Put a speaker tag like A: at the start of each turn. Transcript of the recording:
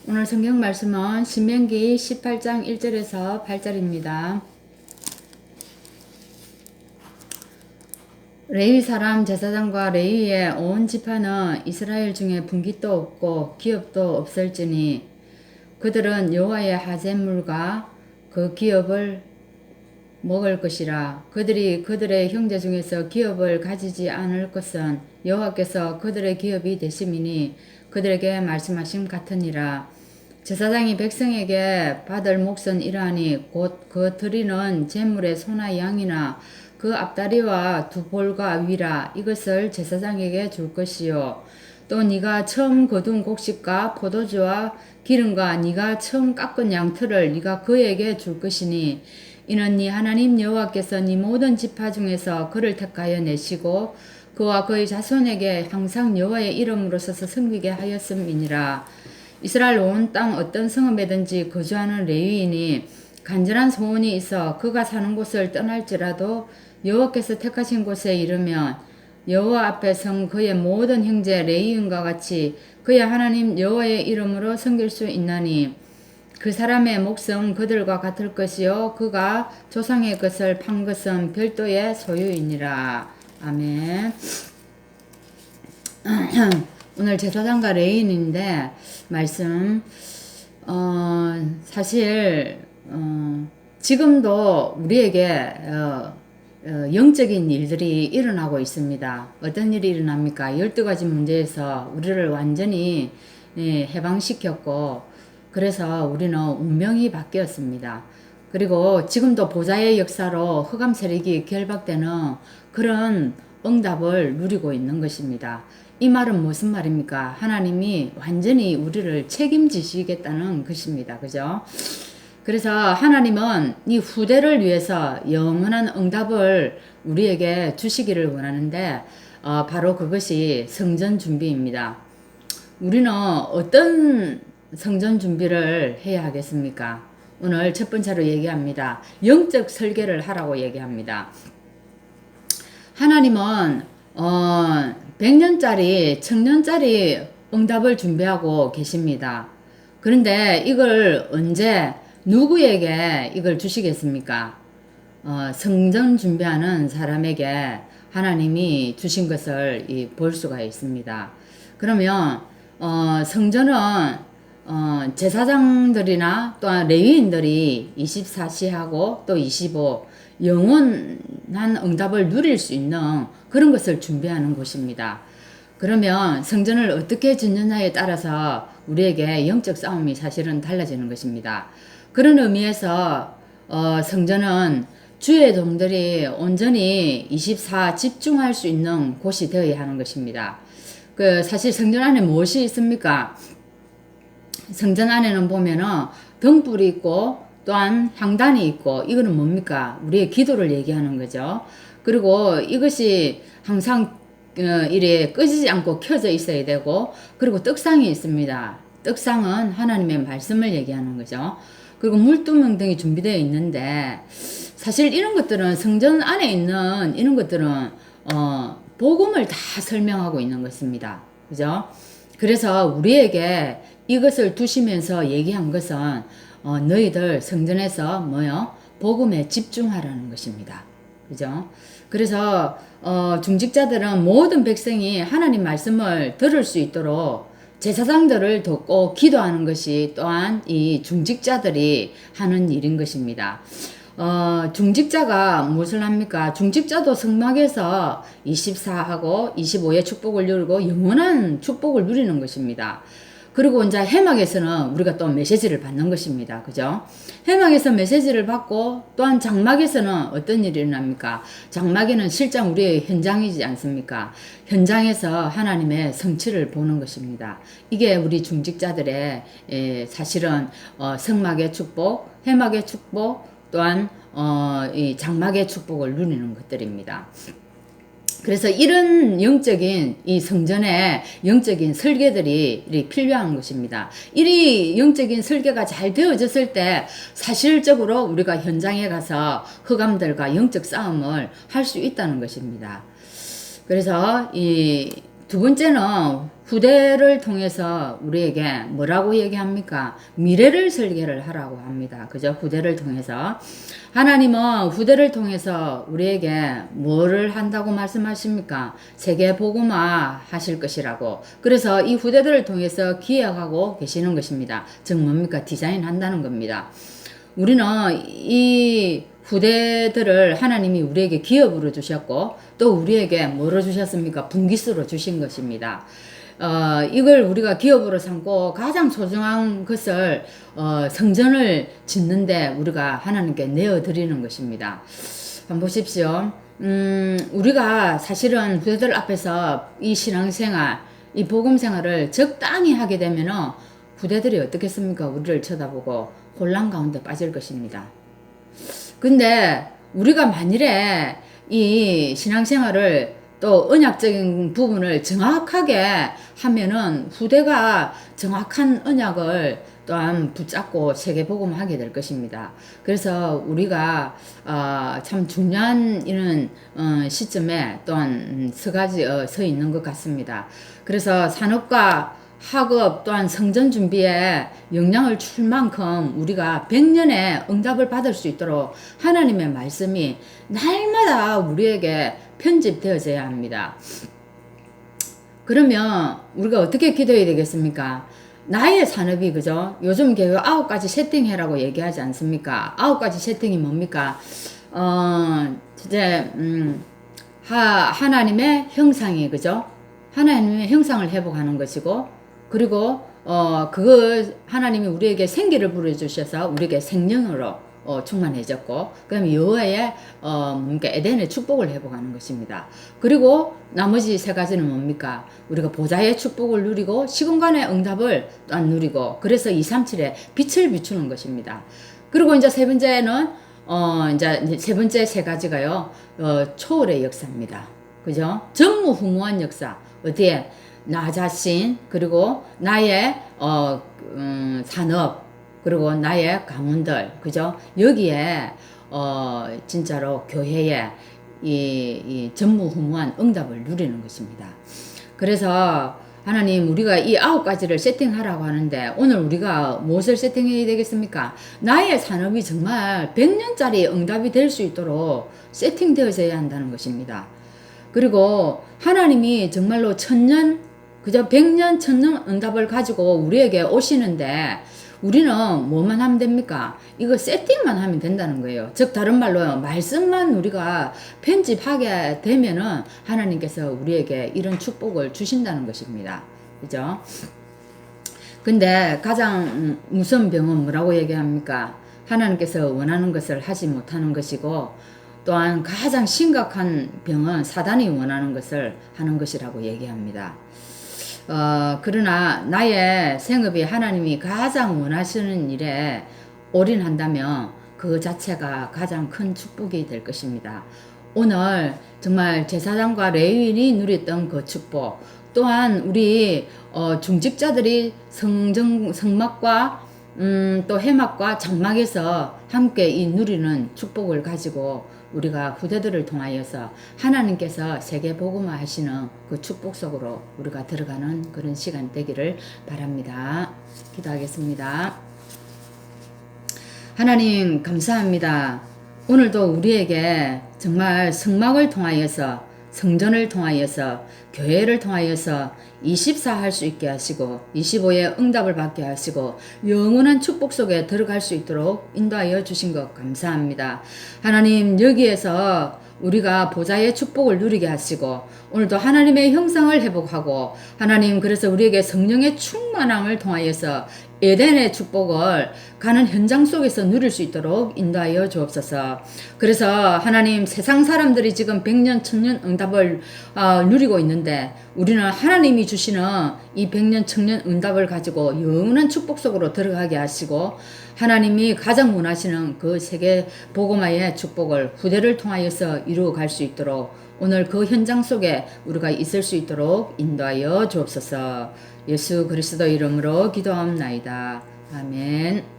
A: 오늘 성경 말씀은 신명기 18장 1절에서 8절입니다. 레위 사람 제사장과 레위의 온 지파는 이스라엘 중에 분깃도 없고 기업도 없을지니 그들은 여호와의 하제물과 그 기업을 먹을 것이라. 그들이 그들의 형제 중에서 기업을 가지지 않을 것은 여호와께서 그들의 기업이 되심이니 그들에게 말씀하심 같으니라. 제사장이 백성에게 받을 몫은 이러하니 곧 그 드리는 제물의 소나 양이나 그 앞다리와 두 볼과 위라 이것을 제사장에게 줄 것이요. 또 네가 처음 거둔 곡식과 포도주와 기름과 네가 처음 깎은 양털을 네가 그에게 줄 것이니 이는 네 하나님 여호와께서 네 모든 지파 중에서 그를 택하여 내시고 그와 그의 자손에게 항상 여호와의 이름으로 서서 섬기게 하였음이니라. 이스라엘 온 땅 어떤 성읍에든지 거주하는 레위인이 간절한 소원이 있어 그가 사는 곳을 떠날지라도 여호와께서 택하신 곳에 이르면 여호와 앞에 선 그의 모든 형제 레위인과 같이 그의 하나님 여호와의 이름으로 섬길 수 있나니 그 사람의 몫은 그들과 같을 것이요 그가 조상의 것을 판 것은 별도의 소유이니라. 아멘. 오늘 제사장과 레위인인데 말씀 사실 지금도 우리에게 영적인 일들이 일어나고 있습니다. 어떤 일이 일어납니까? 12가지 문제에서 우리를 완전히 해방시켰고 그래서 우리는 운명이 바뀌었습니다. 그리고 지금도 보좌의 역사로 흑암 세력이 결박되는 그런 응답을 누리고 있는 것입니다. 이 말은 무슨 말입니까? 하나님이 완전히 우리를 책임지시겠다는 것입니다. 그죠? 그래서 하나님은 이 후대를 위해서 영원한 응답을 우리에게 주시기를 원하는데 바로 그것이 성전 준비입니다. 우리는 어떤 성전 준비를 해야 하겠습니까? 오늘 첫 번째로 얘기합니다. 영적 설계를 하라고 얘기합니다. 하나님은 100년짜리, 1000년짜리 응답을 준비하고 계십니다. 그런데 이걸 언제 누구에게 이걸 주시겠습니까? 성전 준비하는 사람에게 하나님이 주신 것을 볼 수가 있습니다. 그러면 성전은 제사장들이나 또한 레위인들이 24시하고 또 25 영원한 응답을 누릴 수 있는 그런 것을 준비하는 곳입니다. 그러면 성전을 어떻게 짓느냐에 따라서 우리에게 영적 싸움이 사실은 달라지는 것입니다. 그런 의미에서 성전은 주의 종들이 온전히 24 집중할 수 있는 곳이 되어야 하는 것입니다. 사실 성전 안에 무엇이 있습니까? 성전 안에는 보면은 등불이 있고 또한 향단이 있고 이거는 뭡니까? 우리의 기도를 얘기하는 거죠. 그리고 이것이 항상 이래 끄지지 않고 켜져 있어야 되고 그리고 떡상이 있습니다. 떡상은 하나님의 말씀을 얘기하는 거죠. 그리고 물두멍 등이 준비되어 있는데 사실 이런 것들은 성전 안에 있는 이런 것들은 복음을 다 설명하고 있는 것입니다. 그죠? 그래서 우리에게 이것을 두시면서 얘기한 것은 너희들 성전에서 복음에 집중하라는 것입니다. 그죠? 그래서 중직자들은 모든 백성이 하나님 말씀을 들을 수 있도록 제사장들을 돕고 기도하는 것이 또한 이 중직자들이 하는 일인 것입니다. 중직자가 무엇을 합니까? 중직자도 성막에서 24하고 25의 축복을 누리고 영원한 축복을 누리는 것입니다. 그리고 이제 해막에서는 우리가 또 메시지를 받는 것입니다. 그죠? 해막에서 메시지를 받고 또한 장막에서는 어떤 일이 일어납니까? 장막에는 실장 우리의 현장이지 않습니까? 현장에서 하나님의 성취를 보는 것입니다. 이게 우리 중직자들의 사실은 성막의 축복, 해막의 축복, 또한 이 장막의 축복을 누리는 것들입니다. 그래서 이런 영적인 이 성전의 영적인 설계들이 필요한 것입니다. 이 영적인 설계가 잘 되어졌을 때 사실적으로 우리가 현장에 가서 흑암들과 영적 싸움을 할 수 있다는 것입니다. 그래서 이 두 번째는 후대를 통해서 우리에게 뭐라고 얘기합니까? 미래를 설계를 하라고 합니다. 그죠? 후대를 통해서. 하나님은 후대를 통해서 우리에게 뭐를 한다고 말씀하십니까? 세계 복음화 하실 것이라고. 그래서 이 후대들을 통해서 기획하고 계시는 것입니다. 즉 뭡니까? 디자인 한다는 겁니다. 우리는 이 후대들을 하나님이 우리에게 기업으로 주셨고 또 우리에게 뭐로 주셨습니까? 분기수로 주신 것입니다. 이걸 우리가 기업으로 삼고 가장 소중한 것을 성전을 짓는데 우리가 하나님께 내어드리는 것입니다. 한번 보십시오. 우리가 사실은 후대들 앞에서 이 신앙생활, 이 복음생활을 적당히 하게 되면은 후대들이 어떻겠습니까? 우리를 쳐다보고 혼란 가운데 빠질 것입니다. 근데 우리가 만일에 이 신앙생활을 또 언약적인 부분을 정확하게 하면은 후대가 정확한 언약을 또한 붙잡고 세계복음하게 될 것입니다. 그래서 우리가 참 중요한 이런 시점에 또한 서 있는 것 같습니다. 그래서 산업과 학업 또한 성전 준비에 영향을 줄 만큼 우리가 100년의 응답을 받을 수 있도록 하나님의 말씀이 날마다 우리에게 편집되어져야 합니다. 그러면 우리가 어떻게 기도해야 되겠습니까? 나의 산업이 그죠? 요즘 교회 9가지 세팅해라고 얘기하지 않습니까? 9가지 세팅이 뭡니까? 이제 하나님의 형상이 그죠? 하나님의 형상을 회복하는 것이고 그리고 그거 하나님이 우리에게 생기를 부어주셔서 우리에게 생명으로 충만해졌고 그다음에 여호와의 뭡니까 에덴의 축복을 회복하는 것입니다. 그리고 나머지 3가지는 뭡니까? 우리가 보좌의 축복을 누리고 시공간의 응답을 또한 누리고 그래서 237에 빛을 비추는 것입니다. 그리고 이제 3번째는 이제 3번째 3가지가요 초월의 역사입니다. 그죠? 전무후무한 역사 어디에? 나 자신 그리고 나의 산업 그리고 나의 가문들 그죠? 여기에 진짜로 교회에 이 전무후무한 응답을 누리는 것입니다. 그래서 하나님 우리가 이 9가지를 세팅하라고 하는데 오늘 우리가 무엇을 세팅해야 되겠습니까? 나의 산업이 정말 100년짜리 응답이 될 수 있도록 세팅되어져야 한다는 것입니다. 그리고 하나님이 정말로 1000년 그저 100년 1000년 응답을 가지고 우리에게 오시는데 우리는 뭐만 하면 됩니까? 이거 세팅만 하면 된다는 거예요. 즉 다른 말로 말씀만 우리가 편집하게 되면은 하나님께서 우리에게 이런 축복을 주신다는 것입니다. 그죠? 근데 가장 무서운 병은 뭐라고 얘기합니까? 하나님께서 원하는 것을 하지 못하는 것이고 또한 가장 심각한 병은 사단이 원하는 것을 하는 것이라고 얘기합니다. 그러나 나의 생업이 하나님이 가장 원하시는 일에 올인한다면 그 자체가 가장 큰 축복이 될 것입니다. 오늘 정말 제사장과 레위인이 누렸던 그 축복 또한 우리 중직자들이 성막과 또 해막과 장막에서 함께 이 누리는 축복을 가지고 우리가 후대들을 통하여서 하나님께서 세계 복음화 하시는 그 축복 속으로 우리가 들어가는 그런 시간 되기를 바랍니다. 기도하겠습니다. 하나님 감사합니다. 오늘도 우리에게 정말 성막을 통하여서 성전을 통하여서 교회를 통하여서 24 할 수 있게 하시고 25의 응답을 받게 하시고 영원한 축복 속에 들어갈 수 있도록 인도하여 주신 것 감사합니다. 하나님 여기에서 우리가 보좌의 축복을 누리게 하시고 오늘도 하나님의 형상을 회복하고 하나님 그래서 우리에게 성령의 충만함을 통하여서 에덴의 축복을 가는 현장 속에서 누릴 수 있도록 인도하여 주옵소서. 그래서 하나님 세상 사람들이 지금 100년 1000년 응답을 누리고 있는데 우리는 하나님이 주시는 이 100년 1000년 응답을 가지고 영원한 축복 속으로 들어가게 하시고 하나님이 가장 원하시는 그 세계 복음화의 축복을 후대를 통하여서 이루어 갈 수 있도록 오늘 그 현장 속에 우리가 있을 수 있도록 인도하여 주옵소서. 예수 그리스도 이름으로 기도합나이다. 아멘.